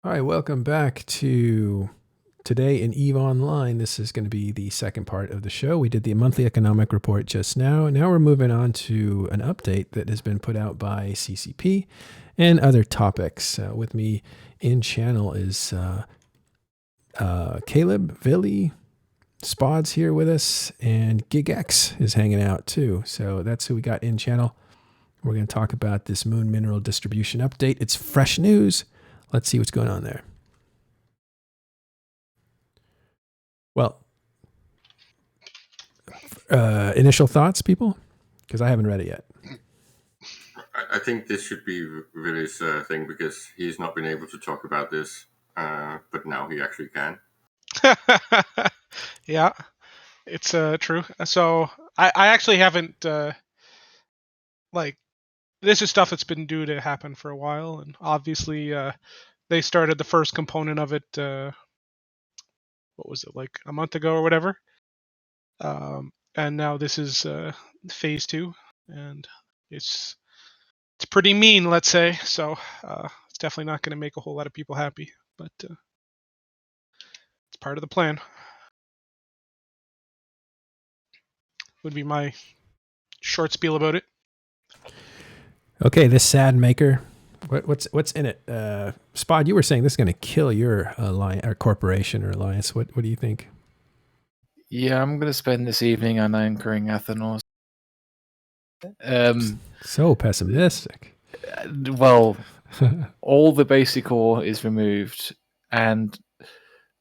All right, welcome back to today in EVE Online. This is going to be the second part of the show. We did the monthly economic report just now. Now we're moving on to an update that has been put out by CCP and other topics. With me in channel is Caleb, Villy, Spod's here with us, and GigX is hanging out too. So that's who we got in channel. We're going to talk about this moon mineral distribution update. It's fresh news. Let's see what's going on there. Well, initial thoughts, people? Because I haven't read it yet. I think this should be Willy's thing because he's not been able to talk about this, but now he actually can. Yeah, it's true. So I actually haven't this is stuff that's been due to happen for a while, and obviously they started the first component of it. What was it, like a month ago or whatever? And now this is phase 2, and it's pretty mean, let's say. So it's definitely not going to make a whole lot of people happy, but it's part of the plan. Would be my short spiel about it. Okay, this sad maker. What's in it? Spod, you were saying this is going to kill your alliance or corporation or alliance. What do you think? Yeah, I'm going to spend this evening on anchoring Athanos. So pessimistic. Well, all the basic ore is removed, and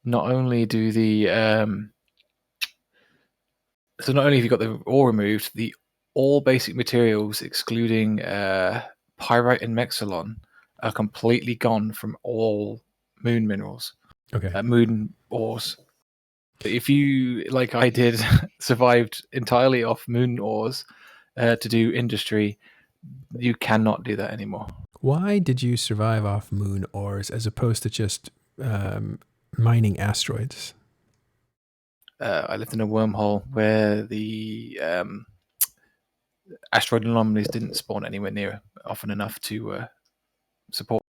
not only do the so not only have you got the ore removed, all basic materials, excluding pyrite and mexilon, are completely gone from all moon minerals. Okay. Moon ores. If you, like I did, survived entirely off moon ores to do industry, you cannot do that anymore. Why did you survive off moon ores as opposed to just mining asteroids? I lived in a wormhole where the asteroid anomalies didn't spawn anywhere near often enough to support.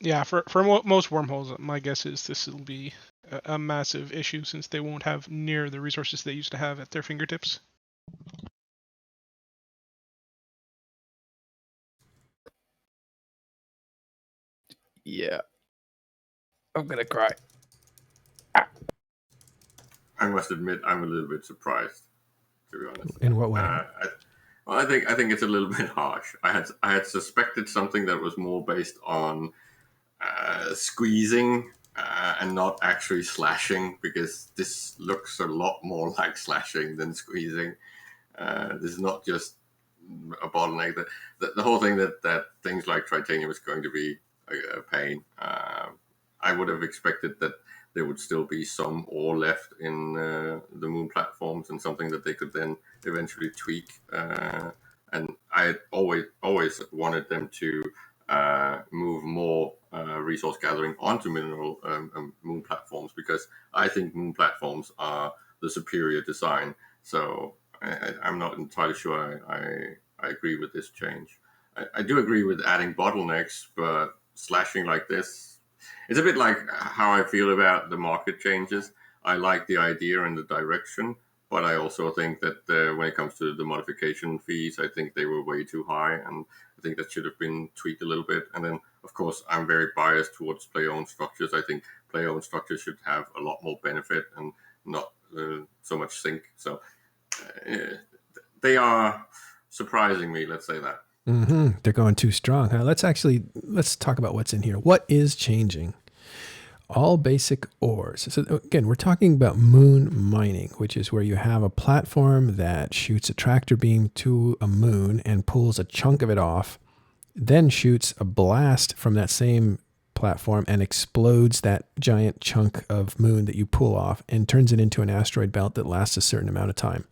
Yeah, for most wormholes, my guess is this will be a massive issue since they won't have near the resources they used to have at their fingertips. Yeah. I'm going to cry. I must admit, I'm a little bit surprised, to be honest. In what way? I think it's a little bit harsh. I had suspected something that was more based on squeezing and not actually slashing, because this looks a lot more like slashing than squeezing. This is not just a bottleneck. The whole thing that things like titanium is going to be a pain. I would have expected that there would still be some ore left in the moon platforms and something that they could then eventually tweak. And I always wanted them to move more resource gathering onto mineral moon platforms, because I think moon platforms are the superior design. So I'm not entirely sure I agree with this change. I do agree with adding bottlenecks, but slashing like this, it's a bit like how I feel about the market changes. I like the idea and the direction, but I also think that when it comes to the modification fees, I think they were way too high, and I think that should have been tweaked a little bit. And then, of course, I'm very biased towards player-owned structures. I think player-owned structures should have a lot more benefit and not so much sink. So they are surprising me, let's say that. Mm-hmm. They're going too strong. Let's talk about what's in here. What is changing? All basic ores. So again, we're talking about moon mining, which is where you have a platform that shoots a tractor beam to a moon and pulls a chunk of it off, then shoots a blast from that same platform and explodes that giant chunk of moon that you pull off and turns it into an asteroid belt that lasts a certain amount of time.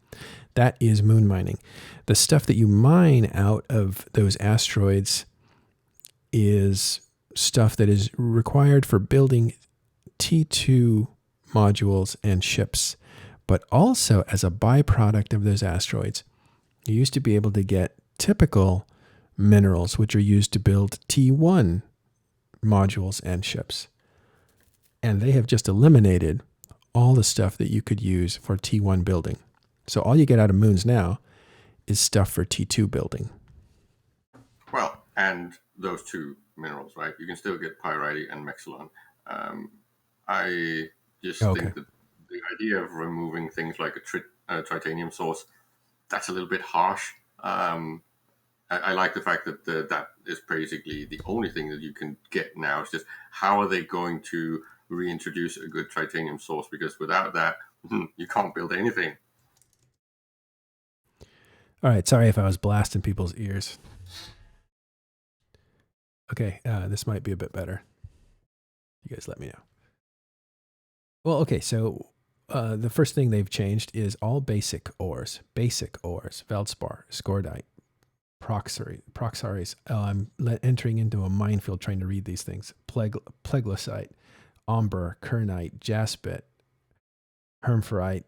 That is moon mining. The stuff that you mine out of those asteroids is stuff that is required for building T2 modules and ships, but also as a byproduct of those asteroids. You used to be able to get typical minerals, which are used to build T1 modules and ships. And they have just eliminated all the stuff that you could use for T1 building. So all you get out of moons now is stuff for T2 building. Well, and those two minerals, right? You can still get pyrite and mexilon. I just think that the idea of removing things like a titanium source, that's a little bit harsh. I like the fact that that is basically the only thing that you can get now. It's just how are they going to reintroduce a good titanium source? Because without that, you can't build anything. All right. Sorry if I was blasting people's ears. Okay. This might be a bit better. You guys let me know. Well, okay. So the first thing they've changed is all basic ores, feldspar, scordite, proxaries. I'm entering into a minefield trying to read these things. Pleglicite, omber, kernite, jaspit, hermphorite.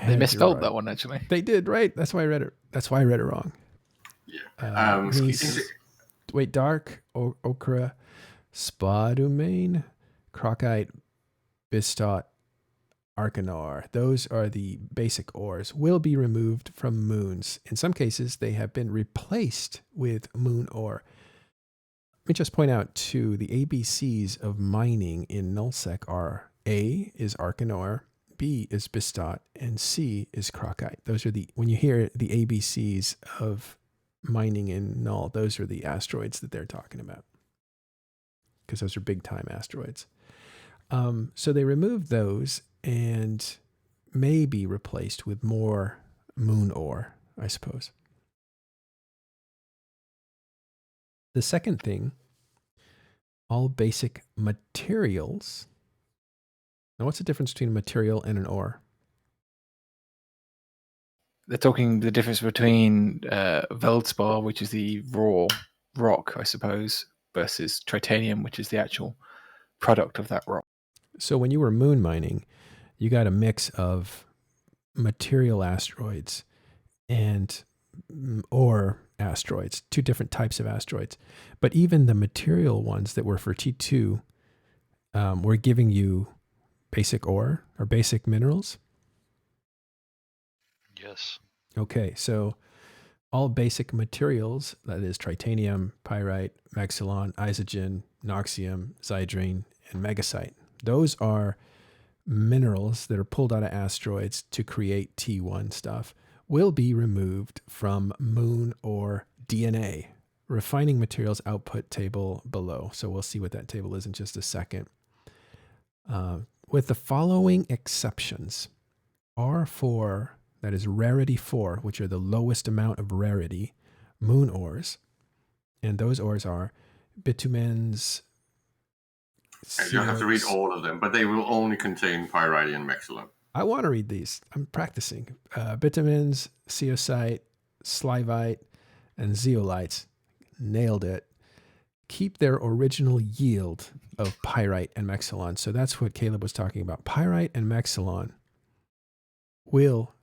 They misspelled that one, actually. They did, right? That's why I read it. That's why I read it wrong. Yeah. Wait, dark, ochre, spodumene, crocite, bistot, arcanor. Those are the basic ores. Will be removed from moons. In some cases, they have been replaced with moon ore. Let me just point out, too, the ABCs of mining in Nullsec are A is arcanor, B is bistot, and C is crocite. Those are when you hear the ABCs of mining in Null, those are the asteroids that they're talking about, because those are big time asteroids. So they removed those and may be replaced with more moon ore, I suppose. The second thing, all basic materials. Now, what's the difference between a material and an ore? They're talking the difference between feldspar, which is the raw rock, I suppose, versus titanium, which is the actual product of that rock. So when you were moon mining, you got a mix of material asteroids and ore asteroids, two different types of asteroids. But even the material ones that were for T2 were giving you basic ore or basic minerals? Yes. Okay, so all basic materials, that is titanium, pyrite, mexilon, isogen, noxium, zydrine, and megasite. Those are minerals that are pulled out of asteroids to create T1 stuff, will be removed from moon or DNA. Refining materials output table below. So we'll see what that table is in just a second. With the following exceptions, R4, that is rarity 4, which are the lowest amount of rarity, moon ores. And those ores are bitumens. You don't have to read all of them, but they will only contain pyrite and mexilon. I want to read these. I'm practicing. Bitumens, ceosite, slivite, and zeolites. Nailed it. Keep their original yield of pyrite and mexilon. So that's what Caleb was talking about. Pyrite and mexilon will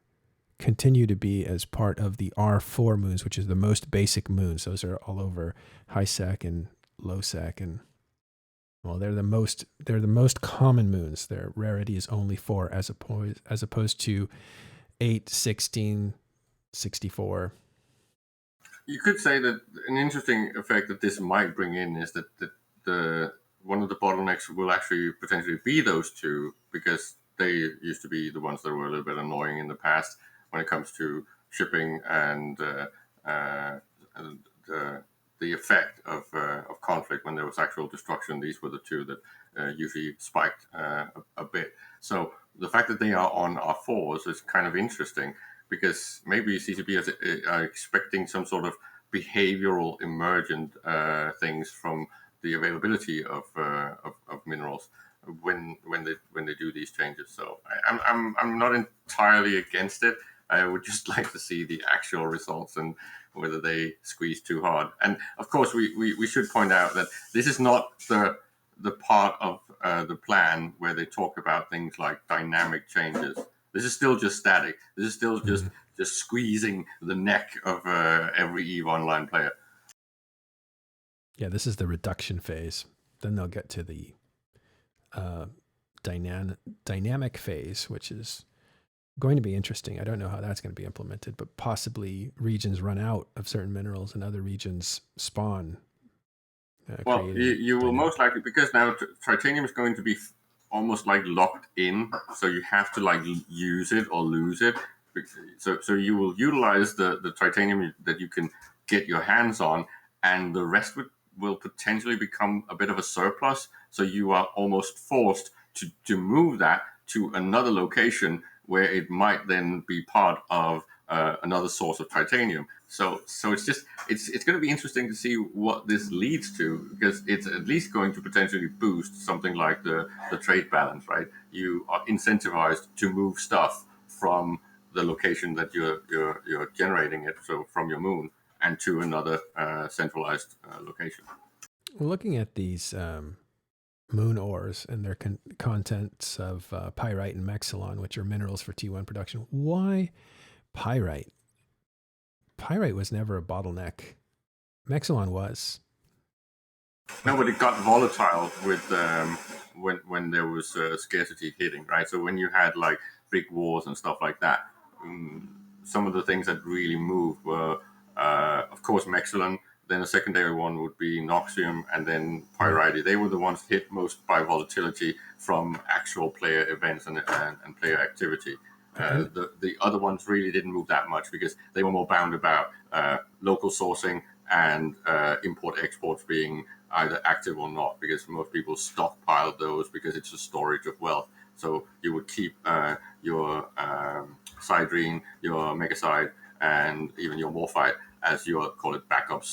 continue to be as part of the R4 moons, which is the most basic moons. Those are all over HiSec and Lowsec, and well, they're the most common moons. Their rarity is only 4 as opposed to 8, 16, 64. You could say that an interesting effect that this might bring in is that the one of the bottlenecks will actually potentially be those two, because they used to be the ones that were a little bit annoying in the past when it comes to shipping and the effect of conflict when there was actual destruction. These were the two that usually spiked a bit. So the fact that they are on R4s is kind of interesting, because maybe CCP are expecting some sort of behavioral emergent things from the availability of minerals when they do these changes. So I'm not entirely against it. I would just like to see the actual results and whether they squeeze too hard. And of course, we should point out that this is not the part of the plan where they talk about things like dynamic changes. This is still just static. This is still just just squeezing the neck of every EVE Online player. Yeah, this is the reduction phase. Then they'll get to the dynamic phase, which is going to be interesting. I don't know how that's going to be implemented, but possibly regions run out of certain minerals and other regions spawn. Well, you will most likely, because now titanium is going to be almost like locked in, so you have to like use it or lose it. So you will utilize the titanium that you can get your hands on, and the rest will potentially become a bit of a surplus. So you are almost forced to move that to another location where it might then be part of another source of titanium. So it's going to be interesting to see what this leads to, because it's at least going to potentially boost something like the trade balance, right? You are incentivized to move stuff from the location that you're generating it, so from your moon, and to another centralized location. Well, looking at these moon ores and their contents of pyrite and mexilon, which are minerals for T1 production, why pyrite? Pyrite was never a bottleneck. Mexilon was. No, but it got volatile with when there was scarcity hitting, right? So when you had like big wars and stuff like that, some of the things that really moved were, of course, Mexilon. Then a secondary one would be Noxium, and then Pyrite. They were the ones hit most by volatility from actual player events and player activity. The other ones really didn't move that much because they were more bound about local sourcing and import-exports being either active or not, because most people stockpiled those because it's a storage of wealth. So you would keep your Sidrine, your Megaside, and even your Morphite as your, call it, backup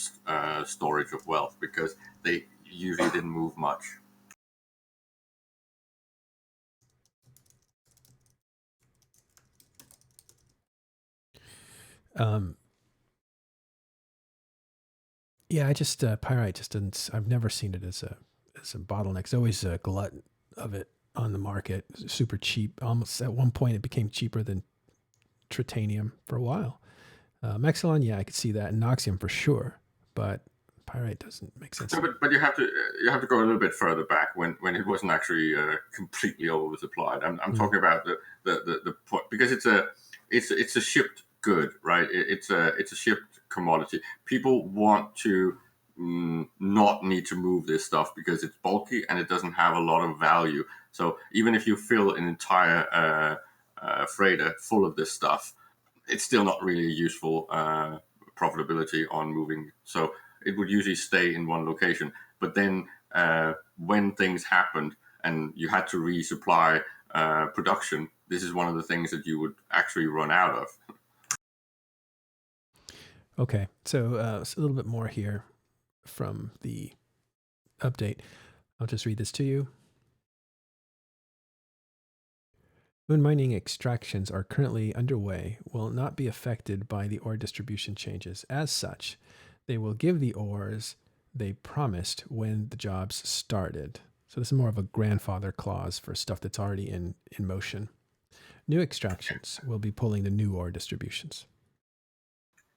storage of wealth, because they usually didn't move much. Yeah, I just pyrite just didn't. I've never seen it as a bottleneck. It's always a glut of it on the market, super cheap. Almost at one point, it became cheaper than tritanium for a while. Mexilon, yeah, I could see that, and Noxium for sure, but pyrite doesn't make sense. No, but you have to go a little bit further back when it wasn't actually completely oversupplied. I'm talking about the point, because it's a shipped good, right? It's a shipped commodity. People want to not need to move this stuff because it's bulky and it doesn't have a lot of value. So even if you fill an entire freighter full of this stuff, it's still not really a useful profitability on moving. So it would usually stay in one location. But then when things happened and you had to resupply production, this is one of the things that you would actually run out of. Okay, so a little bit more here from the update. I'll just read this to you. Moon mining extractions are currently underway, will not be affected by the ore distribution changes. As such, they will give the ores they promised when the jobs started. So this is more of a grandfather clause for stuff that's already in motion. New extractions will be pulling the new ore distributions.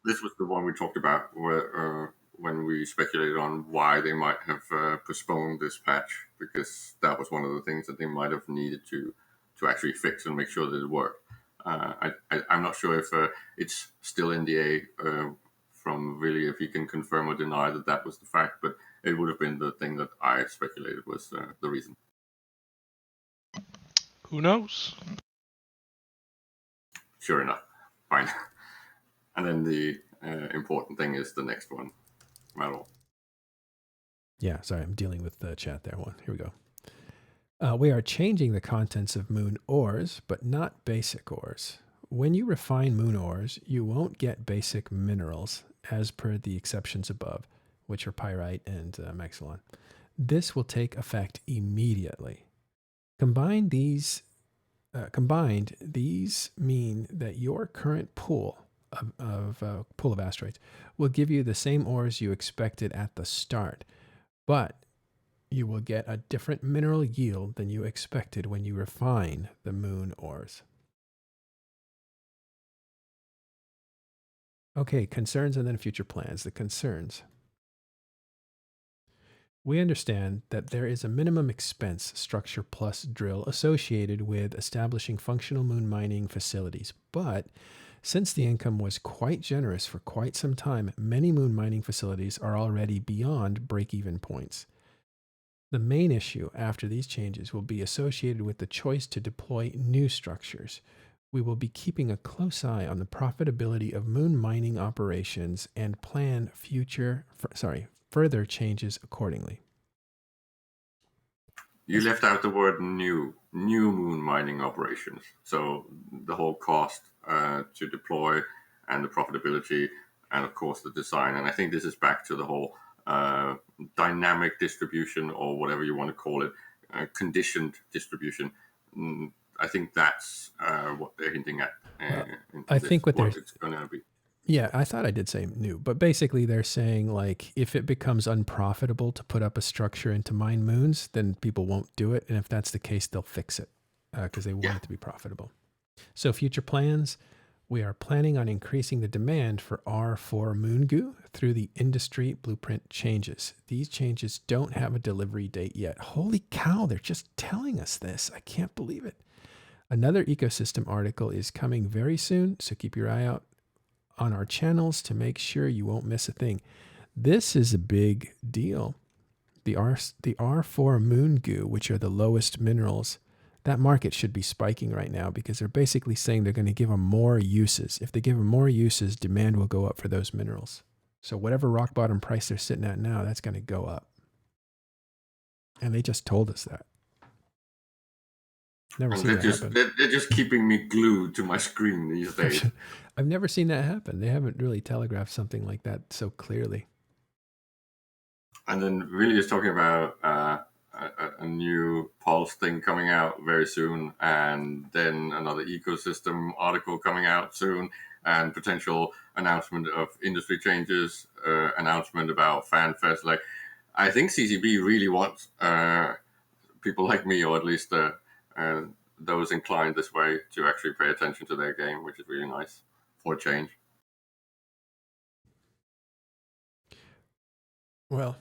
This was the one we talked about when we speculated on why they might have postponed this patch, because that was one of the things that they might have needed to actually fix and make sure that it worked. I'm not sure if it's still NDA from really if he can confirm or deny that was the fact, but it would have been the thing that I speculated was the reason. Who knows? Sure enough, fine. And then the important thing is the next one, metal. Yeah, sorry, I'm dealing with the chat there. Here we go. We are changing the contents of moon ores, but not basic ores. When you refine moon ores, you won't get basic minerals, as per the exceptions above, which are pyrite and mexilon. This will take effect immediately. Combined, these mean that your current pool of asteroids will give you the same ores you expected at the start, but you will get a different mineral yield than you expected when you refine the moon ores. Okay, concerns and then future plans. The concerns. We understand that there is a minimum expense structure plus drill associated with establishing functional moon mining facilities, but since the income was quite generous for quite some time, many moon mining facilities are already beyond break-even points. The main issue after these changes will be associated with the choice to deploy new structures. We will be keeping a close eye on the profitability of moon mining operations and plan further changes accordingly. You left out the word new moon mining operations. So the whole cost to deploy and the profitability and of course the design. And I think this is back to the whole dynamic distribution or whatever you want to call it, conditioned distribution. I think that's what they're hinting at. I think what it's going to be. Yeah, I thought I did say new, but basically they're saying like if it becomes unprofitable to put up a structure and to mine moons, then people won't do it. And if that's the case, they'll fix it because they want it to be profitable. So future plans, we are planning on increasing the demand for R4 moon goo through the industry blueprint changes. These changes don't have a delivery date yet. Holy cow, they're just telling us this. I can't believe it. Another ecosystem article is coming very soon, so keep your eye out on our channels to make sure you won't miss a thing. This is a big deal. The R4 moon goo, which are the lowest minerals, that market should be spiking right now because they're basically saying they're going to give them more uses. If they give them more uses, demand will go up for those minerals. So whatever rock bottom price they're sitting at now, that's going to go up. And they just told us that. Never seen that happen. They're just keeping me glued to my screen these days. I've never seen that happen. They haven't really telegraphed something like that so clearly. And then really is talking about a new Pulse thing coming out very soon, and then another ecosystem article coming out soon, and potential announcement of industry changes, announcement about FanFest. Like, I think CCB really wants people like me, or at least those inclined this way, to actually pay attention to their game, which is really nice for a change. Well,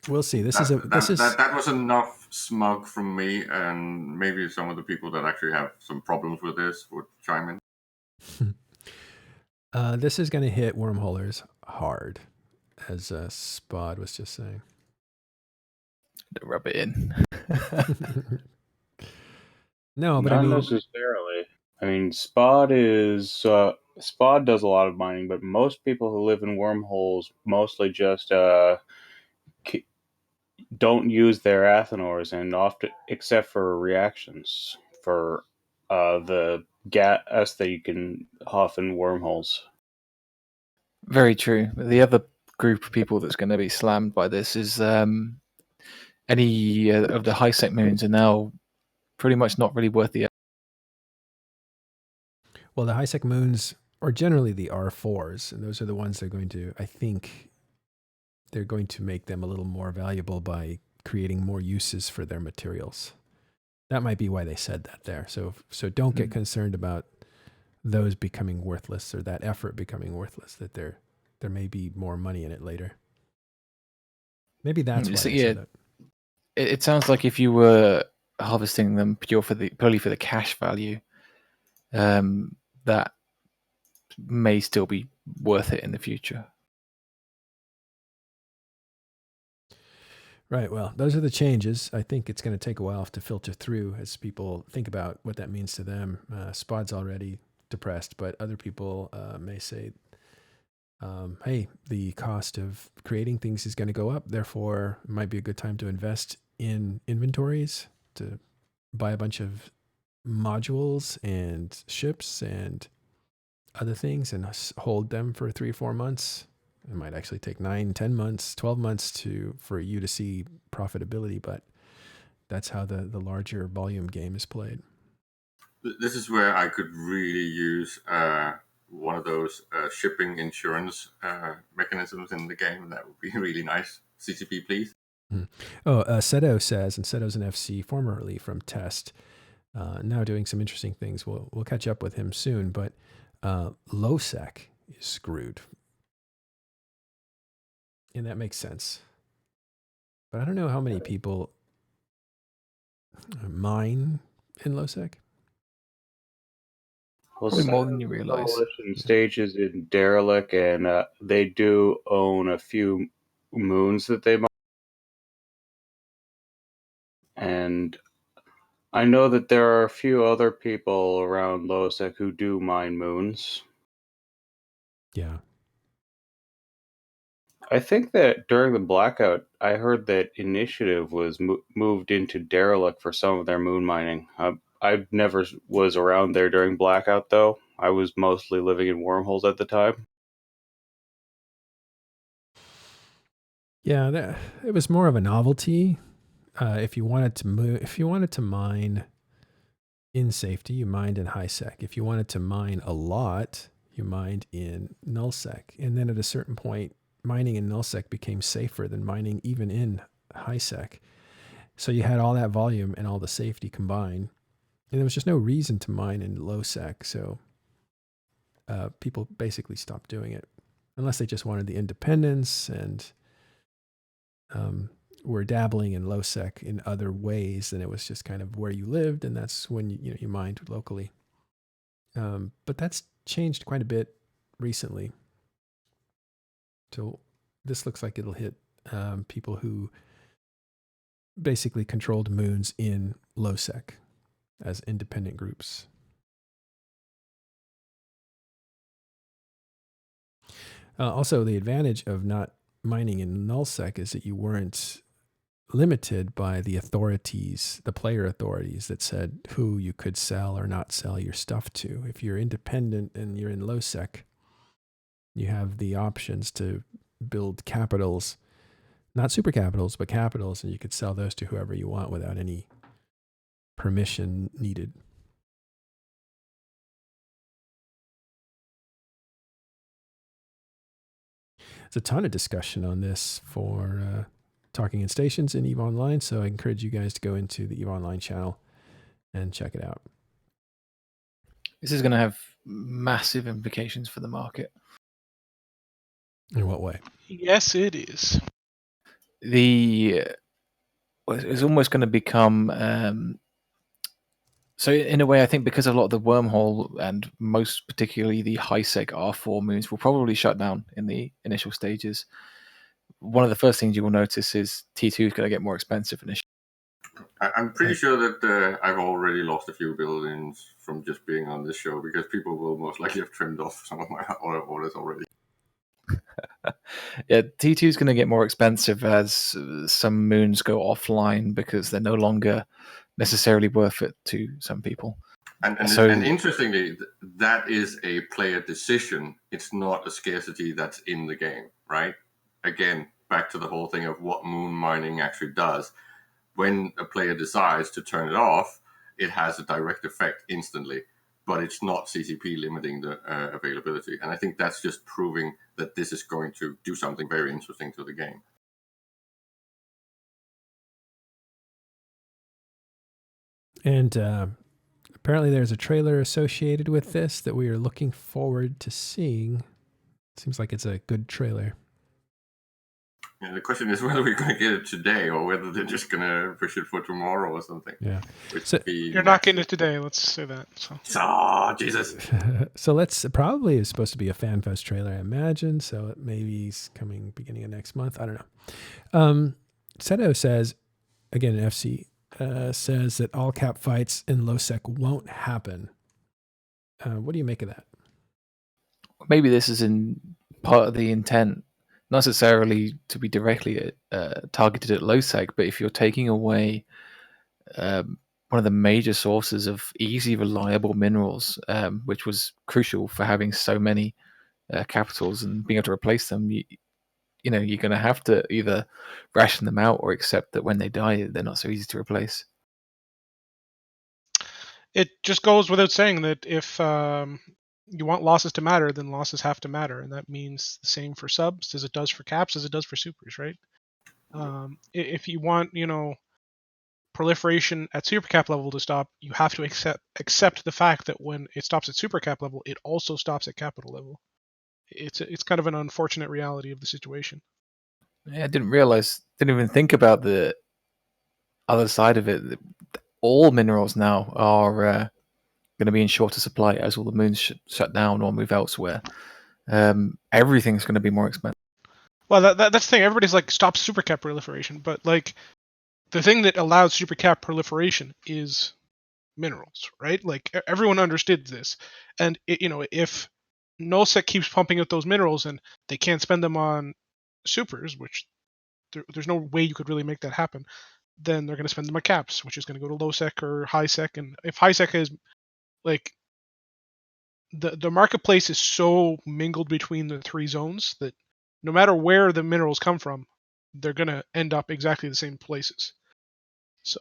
we'll see. That was enough smug from me, and maybe some of the people that actually have some problems with this would chime in. This is going to hit wormholers hard, as Spod was just saying. Rub it in. No, but not I mean, necessarily. I mean, Spod does a lot of mining, but most people who live in wormholes mostly just don't use their athanors, and often, except for reactions for the gas that you can huff in wormholes. Very true. The other group of people that's going to be slammed by this is any of the high-sec moons are now pretty much not really worth the. Well, the high-sec moons are generally the R4s, and those are the ones they're going to, I think, they're going to make them a little more valuable by creating more uses for their materials. That might be why they said that there. So don't get concerned about those becoming worthless or that effort becoming worthless, that there may be more money in it later. Maybe that's why they said that. It sounds like if you were harvesting them purely for the cash value, that may still be worth it in the future. Right. Well, those are the changes. I think it's going to take a while to filter through as people think about what that means to them. Spod's already depressed, but other people may say, hey, the cost of creating things is going to go up. Therefore, it might be a good time to invest in inventories, to buy a bunch of modules and ships and other things and hold them for 3 or 4 months. It might actually take 9, 10 months, 12 months for you to see profitability, but that's how the larger volume game is played. This is where I could really use one of those shipping insurance mechanisms in the game. That would be really nice. CCP, please. Oh, Seto says, and Seto's an FC formerly from Test, now doing some interesting things. We'll catch up with him soon, but Lowsec is screwed. And that makes sense. But I don't know how many people mine in Lowsec. Well, Probably some more than you realize. Coalition stages in Derelict, and they do own a few moons that they mine. And I know that there are a few other people around Lowsec who do mine moons. Yeah. I think that during the blackout, I heard that Initiative was moved into Derelict for some of their moon mining. I never was around there during blackout, though. I was mostly living in wormholes at the time. Yeah, it was more of a novelty. If you wanted to mine in safety, you mined in high sec. If you wanted to mine a lot, you mined in nullsec. And then at a certain point, mining in nullsec became safer than mining even in high sec. So you had all that volume and all the safety combined, and there was just no reason to mine in low sec. So people basically stopped doing it, unless they just wanted the independence and were dabbling in low sec in other ways. Then it was just kind of where you lived, and that's when you mined locally. But that's changed quite a bit recently. So this looks like it'll hit people who basically controlled moons in Lowsec as independent groups. Also, the advantage of not mining in Nullsec is that you weren't limited by the authorities, the player authorities that said who you could sell or not sell your stuff to. If you're independent and you're in Lowsec, you have the options to build capitals, not super capitals, but capitals, and you could sell those to whoever you want without any permission needed. There's a ton of discussion on this for Talking in Stations in EVE Online, so I encourage you guys to go into the EVE Online channel and check it out. This is going to have massive implications for the market. In what way? Yes, it is. It's almost going to become so in a way, I think because a lot of the wormhole and most particularly the high sec R4 moons will probably shut down in the initial stages. One of the first things you will notice is T2 is going to get more expensive initially. I'm pretty sure that I've already lost a few buildings from just being on this show, because people will most likely have trimmed off some of my orders already. Yeah, T2 is going to get more expensive as some moons go offline because they're no longer necessarily worth it to some people. And interestingly, that is a player decision. It's not a scarcity that's in the game, right? Again, back to the whole thing of what moon mining actually does. When a player decides to turn it off, it has a direct effect instantly, but it's not CCP limiting the availability. And I think that's just proving that this is going to do something very interesting to the game. And apparently there's a trailer associated with this that we are looking forward to seeing. Seems like it's a good trailer. Yeah, the question is whether we're going to get it today or whether they're just going to push it for tomorrow or something. Yeah. You're not getting it today, let's say that. Oh, Jesus. So let's probably is supposed to be a FanFest trailer, I imagine. So it maybe it's coming beginning of next month. I don't know. Seto says, again, FC, says that all cap fights in Lowsec won't happen. What do you make of that? Maybe this is in part of the intent, not necessarily to be directly targeted at Lowsec, but if you're taking away one of the major sources of easy, reliable minerals, which was crucial for having so many capitals and being able to replace them, you're going to have to either ration them out or accept that when they die, they're not so easy to replace. It just goes without saying that if you want losses to matter, then losses have to matter, and that means the same for subs as it does for caps, as it does for supers, right? If you want, proliferation at supercap level to stop, you have to accept the fact that when it stops at supercap level, it also stops at capital level. It's kind of an unfortunate reality of the situation. Yeah, I didn't even think about the other side of it. All minerals now are going to be in shorter supply as all the moons shut down or move elsewhere. Everything's going to be more expensive. Well, that's the thing. Everybody's like, stop supercap proliferation, but like the thing that allows supercap proliferation is minerals, right? Like everyone understood this, and if Nullsec keeps pumping out those minerals and they can't spend them on supers, which there's no way you could really make that happen, then they're going to spend them on caps, which is going to go to Lowsec or Highsec. And if Highsec is like the marketplace is so mingled between the three zones that no matter where the minerals come from, they're going to end up exactly the same places. So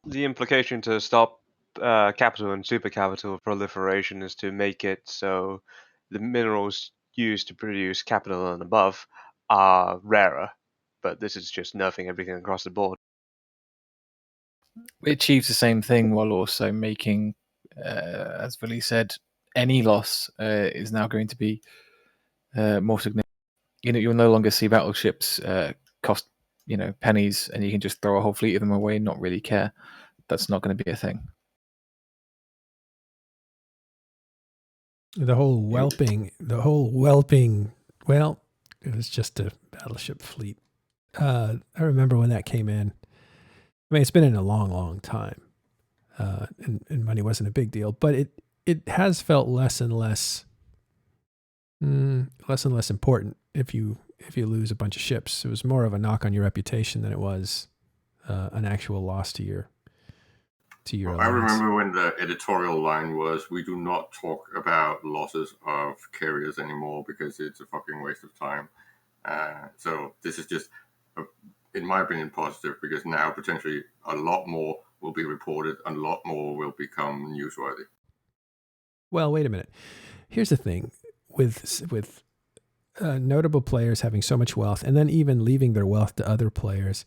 the implication to stop capital and supercapital proliferation is to make it so the minerals used to produce capital and above are rarer. But this is just nerfing everything across the board. It achieves the same thing while also making, as Vili said, any loss is now going to be more significant. You'll no longer see battleships cost pennies, and you can just throw a whole fleet of them away and not really care. That's not going to be a thing. The whole whelping. Well, it was just a battleship fleet. I remember when that came in. I mean, it's been in a long, long time, and money wasn't a big deal. But it has felt less and less important if you lose a bunch of ships. It was more of a knock on your reputation than it was an actual loss to your I remember when the editorial line was, "We do not talk about losses of carriers anymore because it's a fucking waste of time." So this is just, in my opinion, positive, because now potentially a lot more will be reported and a lot more will become newsworthy. Well, wait a minute. Here's the thing with notable players having so much wealth and then even leaving their wealth to other players.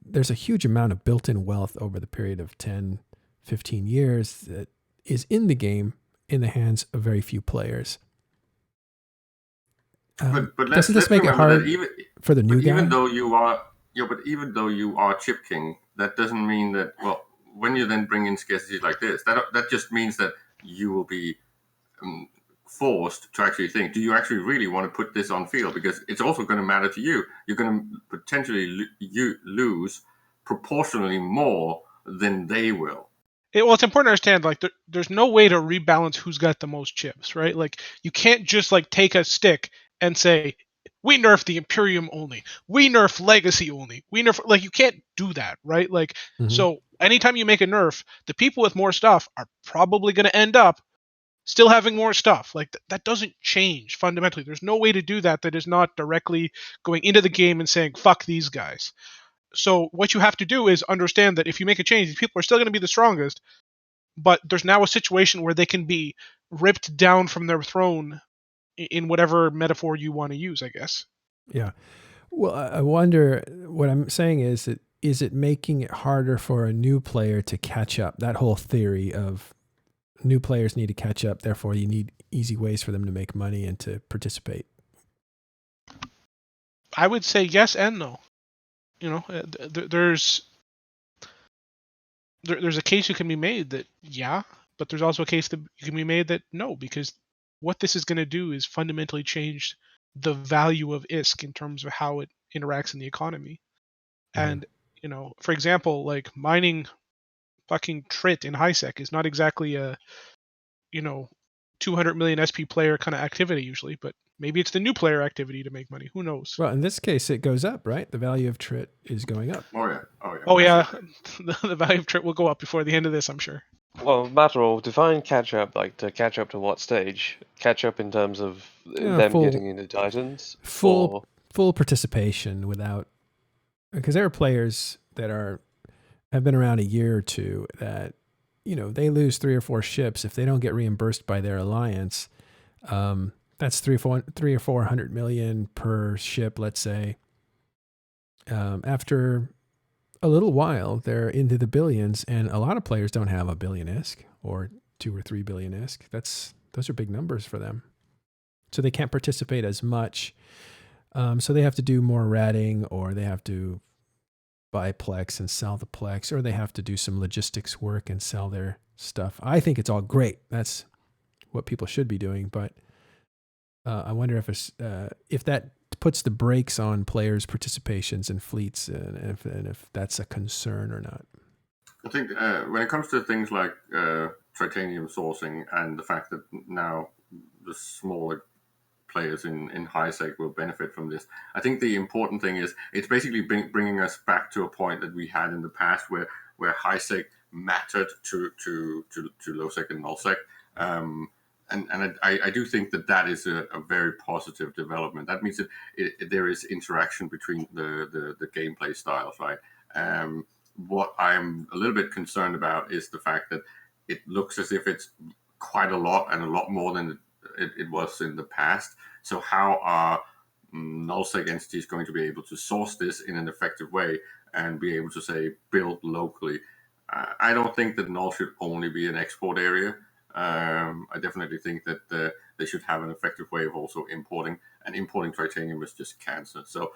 There's a huge amount of built-in wealth over the period of 10, 15 years that is in the game in the hands of very few players. But doesn't this make it hard for the new guy? Even though you are Chip King, that doesn't mean that, well, when you then bring in scarcity like this, that just means that you will be forced to actually think, do you actually really want to put this on field? Because it's also going to matter to you. You're going to potentially lose proportionally more than they will. It's important to understand, like, there's no way to rebalance who's got the most chips, right? Like, you can't just, like, take a stick and say, we nerf the Imperium only. We nerf Legacy only. We nerf... Like, you can't do that, right? Like, So anytime you make a nerf, the people with more stuff are probably going to end up still having more stuff. Like, that doesn't change fundamentally. There's no way to do that is not directly going into the game and saying, fuck these guys. So what you have to do is understand that if you make a change, these people are still going to be the strongest, but there's now a situation where they can be ripped down from their throne in whatever metaphor you want to use, I guess. Yeah. Well, I wonder, what I'm saying is it making it harder for a new player to catch up? That whole theory of new players need to catch up, therefore you need easy ways for them to make money and to participate. I would say yes and no. There's a case you can be made that yeah, but there's also a case that you can be made that no, because what this is going to do is fundamentally change the value of ISK in terms of how it interacts in the economy. And for example, like mining fucking Trit in Highsec is not exactly a 200 million SP player kind of activity usually, but maybe it's the new player activity to make money. Who knows? Well, in this case, it goes up, right? The value of Trit is going up. Oh yeah. The value of Trit will go up before the end of this, I'm sure. Well, Matterall, define catch up, like to catch up to what stage? Catch up in terms of them getting into Titans? Full participation without... Because there are players that have been around a year or two that, they lose 3 or 4 ships. If they don't get reimbursed by their alliance, that's 300 or 400 million per ship, let's say. After a little while, they're into the billions, and a lot of players don't have a billion ISK or 2 or 3 billion ISK. Those are big numbers for them. So they can't participate as much. So they have to do more ratting, or they have to buy Plex and sell the Plex, or they have to do some logistics work and sell their stuff. I think it's all great. That's what people should be doing. But I wonder if that puts the brakes on players' participations in fleets, and if that's a concern or not. I think when it comes to things like titanium sourcing and the fact that now the smaller players in HiSec will benefit from this, I think the important thing is it's basically bringing us back to a point that we had in the past where HiSec mattered to Lowsec and Nullsec. And I do think that is a very positive development. That means that there is interaction between the gameplay styles, right? What I'm a little bit concerned about is the fact that it looks as if it's quite a lot and a lot more than it was in the past. So how are Nullsec entities going to be able to source this in an effective way and be able to, say, build locally? I don't think that Null should only be an export area. I definitely think that they should have an effective way of also importing, and importing titanium is just cancer. So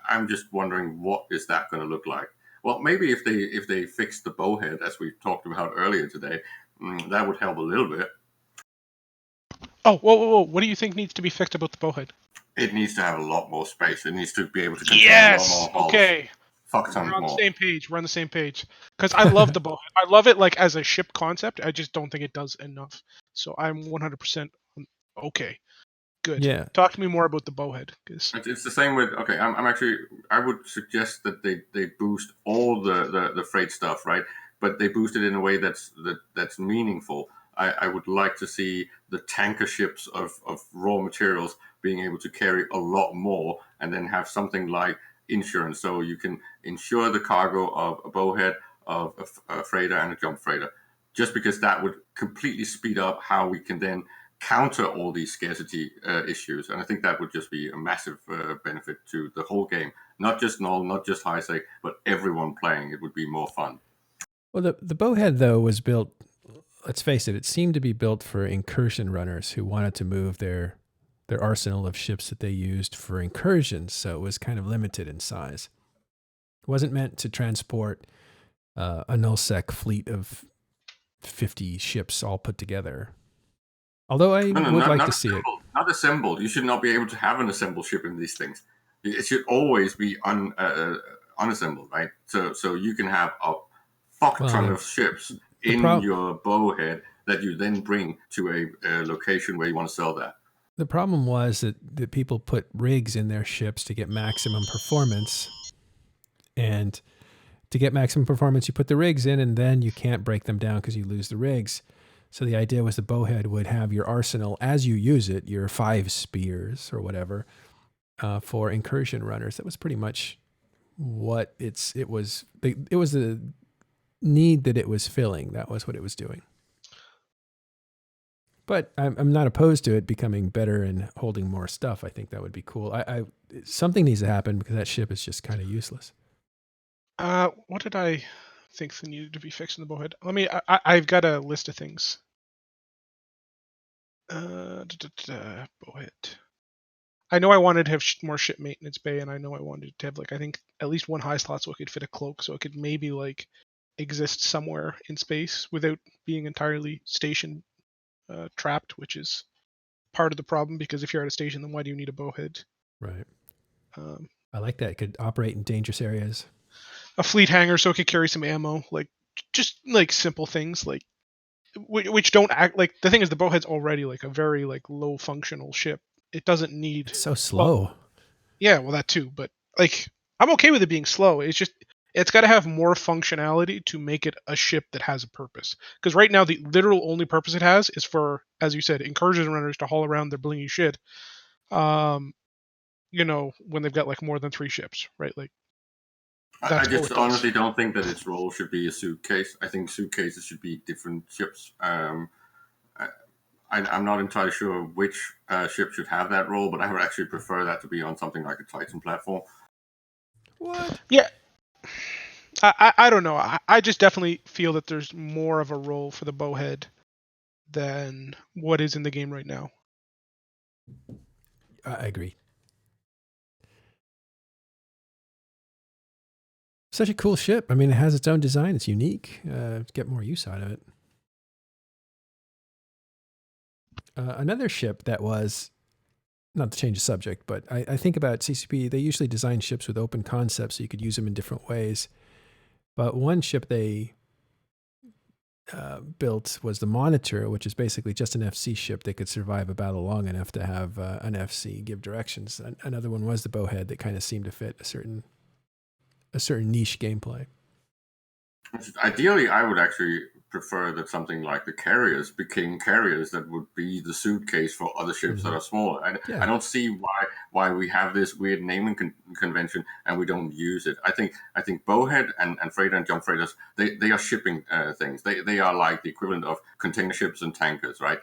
I'm just wondering, what is that going to look like? Well, maybe if they fix the bowhead, as we talked about earlier today, that would help a little bit. Oh, whoa! What do you think needs to be fixed about the bowhead? It needs to have a lot more space. It needs to be able to contain a lot more hulls. Okay. Fuck tons We're on more. the same page. We're on the same page. Because I love the bowhead. I love it like as a ship concept. I just don't think it does enough. So I'm 100% okay. Good. Yeah. Talk to me more about the bowhead. It's the same with, okay, I would suggest that they boost all the freight stuff, right? But they boost it in a way that's meaningful. I would like to see the tanker ships of raw materials being able to carry a lot more, and then have something like insurance, so you can insure the cargo of a bowhead, of a freighter, and a jump freighter, just because that would completely speed up how we can then counter all these scarcity issues. And I think that would just be a massive benefit to the whole game, not just Null, not just HiSec, but everyone playing. It would be more fun. Well, the bowhead, though, was built, let's face it seemed to be built for incursion runners who wanted to move their arsenal of ships that they used for incursions, so it was kind of limited in size. It wasn't meant to transport a Nullsec fleet of 50 ships all put together. Although I would like to see it. Not assembled. You should not be able to have an assembled ship in these things. It should always be unassembled, right? So you can have a fuck ton of ships in your bowhead that you then bring to a location where you want to sell that. The problem was that people put rigs in their ships to get maximum performance. And to get maximum performance, you put the rigs in, and then you can't break them down because you lose the rigs. So the idea was the bowhead would have your arsenal as you use it, your 5 spears or whatever, for incursion runners. That was pretty much what it was the need that it was filling. That was what it was doing. But I'm not opposed to it becoming better and holding more stuff. I think that would be cool. Something needs to happen because that ship is just kind of useless. What did I think needed to be fixed in the bowhead? I've got a list of things. Bowhead. I know I wanted to have more ship maintenance bay, and I know I wanted to have I think at least one high slot so it could fit a cloak, so it could maybe exist somewhere in space without being entirely station trapped, which is part of the problem, because if you're at a station, then why do you need a bowhead? Right. I like that. It could operate in dangerous areas. A fleet hangar so it could carry some ammo, just simple things which don't act the thing is the bowhead's already a very low functional ship. It doesn't need. It's so slow. Well, yeah, well that too, but I'm okay with it being slow. It's just it's got to have more functionality to make it a ship that has a purpose. Because right now, the literal only purpose it has is for, as you said, incursion runners to haul around their blingy shit. When they've got more than 3 ships, right? I just honestly don't think that its role should be a suitcase. I think suitcases should be different ships. I'm not entirely sure which ship should have that role, but I would actually prefer that to be on something like a Titan platform. What? Yeah. I don't know. I just definitely feel that there's more of a role for the bowhead than what is in the game right now. I agree. Such a cool ship. I mean, it has its own design. It's unique. Get more use out of it. Another ship that was, not to change the subject, but I think about CCP, they usually design ships with open concepts so you could use them in different ways. But one ship they built was the Monitor, which is basically just an FC ship that could survive a battle long enough to have an FC give directions. Another one was the Bowhead that kind of seemed to fit a certain niche gameplay. Ideally, I would actually prefer that something like the carriers became carriers that would be the suitcase for other ships that are smaller. I don't see why we have this weird naming convention and we don't use it. I think Bowhead and freighter and jump freighters, they are shipping things. They are like the equivalent of container ships and tankers, right?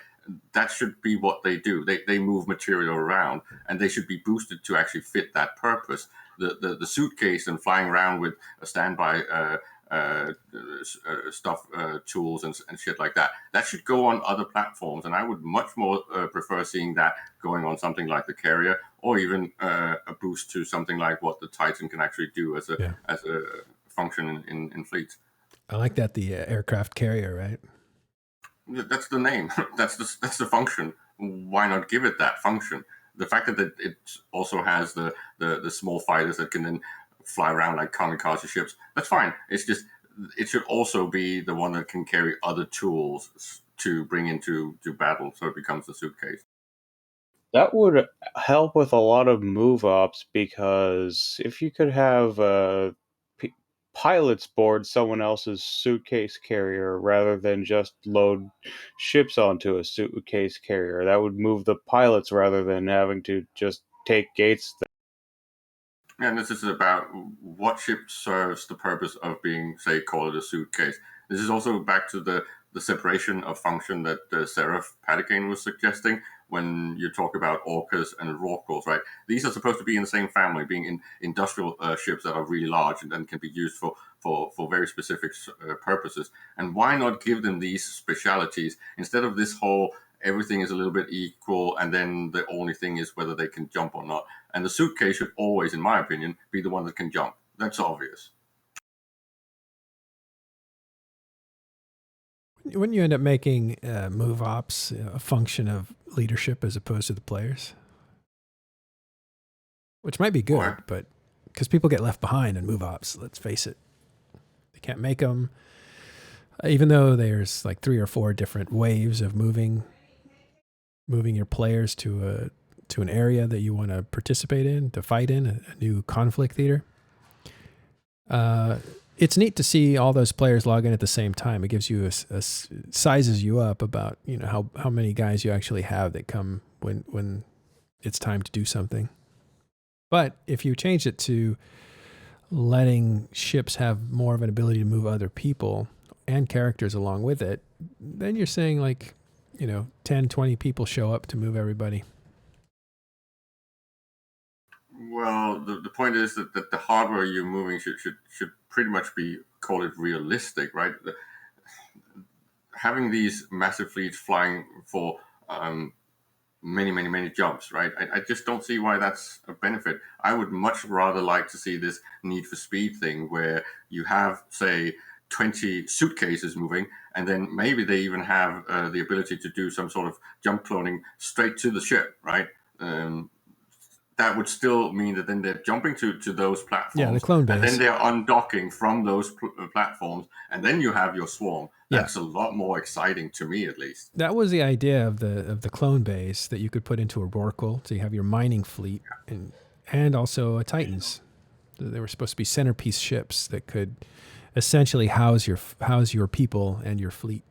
That should be what they do. They move material around, and they should be boosted to actually fit that purpose. The suitcase and flying around with a standby stuff, tools and shit like that. That should go on other platforms, and I would much more prefer seeing that going on something like the carrier, or even a boost to something like what the Titan can actually do as a function in fleets. I like that, the aircraft carrier, right? That's the name. That's the function. Why not give it that function? The fact that it also has the small fighters that can then fly around like kamikaze ships, that's fine. It's just it should also be the one that can carry other tools to bring into battle, so it becomes the suitcase. That would help with a lot of move ups, because if you could have pilots board someone else's suitcase carrier rather than just load ships onto a suitcase carrier, that would move the pilots rather than having to just take gates. And this is about what ship serves the purpose of being, say, call it a suitcase. This is also back to the separation of function that Seraph Patikane was suggesting when you talk about orcas and rorquals, right? These are supposed to be in the same family, being in industrial ships that are really large and then can be used for very specific purposes. And why not give them these specialities instead of this whole everything is a little bit equal, and then the only thing is whether they can jump or not. And the suitcase should always, in my opinion, be the one that can jump. That's obvious. Wouldn't you end up making move ops a function of leadership as opposed to the players? Which might be good, Why? but because people get left behind in move ops, let's face it. They can't make them. Even though there's like 3 or 4 different waves of moving your players to an area that you want to participate in, to fight in, a new conflict theater. It's neat to see all those players log in at the same time. It gives you sizes you up about, you know, how many guys you actually have that come when it's time to do something. But if you change it to letting ships have more of an ability to move other people and characters along with it, then you're saying like, you know, 10, 20 people show up to move everybody. Well, the point is that the hardware you're moving should pretty much be, call it realistic, right? Having these massive fleets flying for many jumps, right? I just don't see why that's a benefit. I would much rather like to see this Need for Speed thing where you have, say, 20 suitcases moving, and then maybe they even have the ability to do some sort of jump cloning straight to the ship, right? That would still mean that then they're jumping to those platforms. Yeah, the clone base. And then they're undocking from those platforms, and then you have your swarm. That's a lot more exciting to me, at least. That was the idea of the clone base that you could put into a Rorqual, so you have your mining fleet and also a Titans. They were supposed to be centerpiece ships that could essentially house your people and your fleet.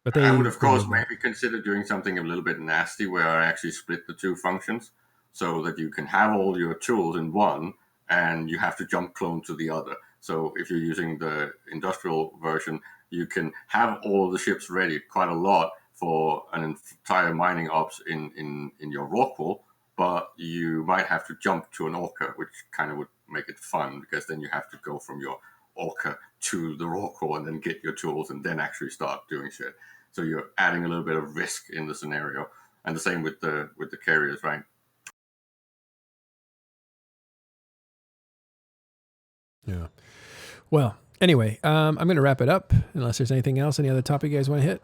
But I would, of course, maybe consider doing something a little bit nasty where I actually split the two functions so that you can have all your tools in one and you have to jump clone to the other. So if you're using the industrial version, you can have all the ships ready, quite a lot, for an entire mining ops in your Rorqual, but you might have to jump to an orca, which kind of would make it fun, because then you have to go from your orca to the raw core and then get your tools and then actually start doing shit. So you're adding a little bit of risk in the scenario, and the same with the carriers, right? Yeah. Well, anyway, I'm going to wrap it up unless there's anything else. Any other topic you guys want to hit?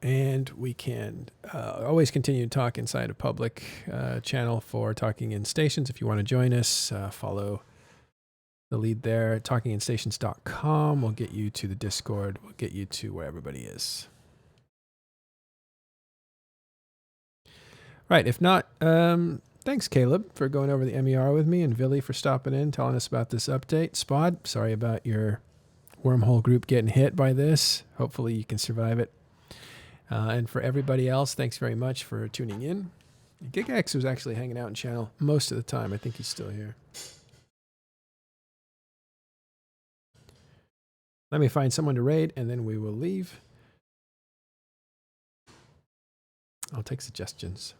And we can always continue to talk inside a public channel for Talking in Stations. If you want to join us, follow the lead there. TalkingInStations.com will get you to the Discord. We'll get you to where everybody is. Right. If not, thanks, Caleb, for going over the MER with me, and Villy for stopping in, telling us about this update. Spod, sorry about your wormhole group getting hit by this. Hopefully you can survive it. And for everybody else, thanks very much for tuning in. GigX was actually hanging out in channel most of the time. I think he's still here. Let me find someone to raid, and then we will leave. I'll take suggestions.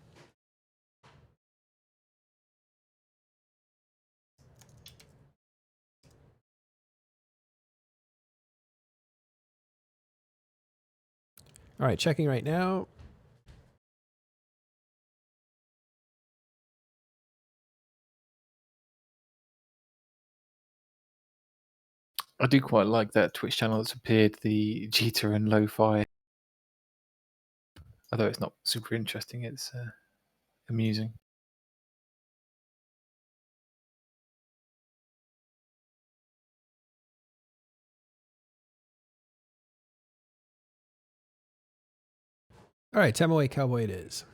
All right, checking right now. I do quite like that Twitch channel that's appeared, the Jita and Lo-Fi. Although it's not super interesting, it's amusing. All right, time away, cowboy it is.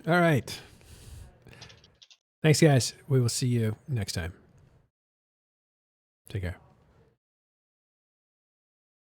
All right. Thanks, guys. We will see you next time. Take care.